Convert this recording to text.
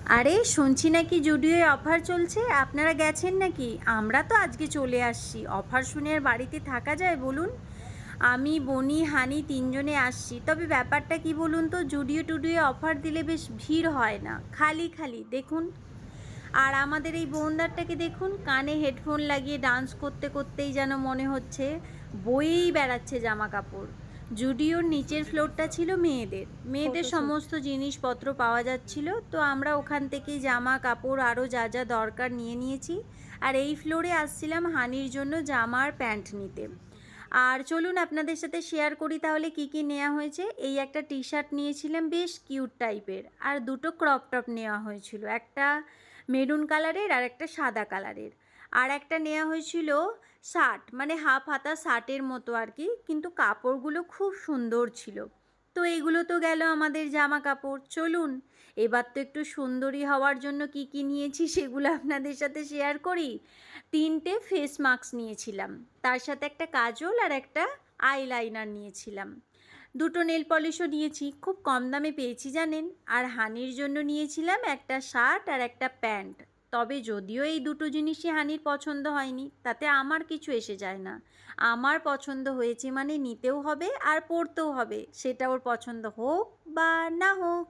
আরে শুনছি নাকি জুডিওয়ে অফার চলছে, আপনারা গেছেন নাকি? আমরা তো আজকে চলে আসছি। অফার শুনে আর বাড়িতে থাকা যায় বলুন? আমি, বনি, হানি তিনজনে আসছি। তবে ব্যাপারটা কি বলুন তো, জুডিও টুডিও অফার দিলে বেশ ভিড় হয় না, খালি খালি দেখুন। আর আমাদের এই বোনদারটাকে দেখুন, কানে হেডফোন লাগিয়ে ডান্স করতে করতেই যেন মনে হচ্ছে বয়েই বেড়াচ্ছে জামা কাপড়। জুডিওর নিচের ফ্লোরটা ছিল মেয়েদের মেয়েদের ফটোশ্যুট। সমস্ত জিনিসপত্র পাওয়া যাচ্ছিল, তো আমরা ওখান থেকেই জামা কাপড় আরও যা যা দরকার নিয়ে নিয়েছি। আর এই ফ্লোরে আসছিলাম হানির জন্য জামা আর প্যান্ট নিতে। আর চলুন আপনাদের সাথে শেয়ার করি তাহলে কি কি নেওয়া হয়েছে। এই একটা টি শার্ট নিয়েছিলাম বেশ কিউট টাইপের, আর দুটো ক্রপ টপ নেওয়া হয়েছিল, একটা মেরুন কালারের আর একটা সাদা কালারের। আর একটা নেওয়া হয়েছিল শার্ট, মানে হাফ হাতা শার্টের মতো আর কি, কিন্তু কাপড়গুলো খুব সুন্দর ছিল। তো এইগুলো তো গেল আমাদের জামা কাপড়। চলুন এবার তো একটু সুন্দরী হওয়ার জন্য কি কি নিয়েছি সেগুলো আপনাদের সাথে শেয়ার করি। তিনটে ফেস মাস্ক নিয়েছিলাম, তার সাথে একটা কাজল আর একটা আইলাইনার নিয়েছিলাম। দুটো নেল পলিশও নিয়েছি, খুব কম দামে পেয়েছি জানেন। আর হানির জন্য নিয়েছিলাম একটা শার্ট আর একটা প্যান্ট। তবে যদিও এই দুটো জিনিসই হানির পছন্দ হয়নি, তাতে আমার কিছু এসে যায় না। আমার পছন্দ হয়েছে মানে নিতেও হবে আর পরতেও হবে, সেটা ওর পছন্দ হোক বা না হোক।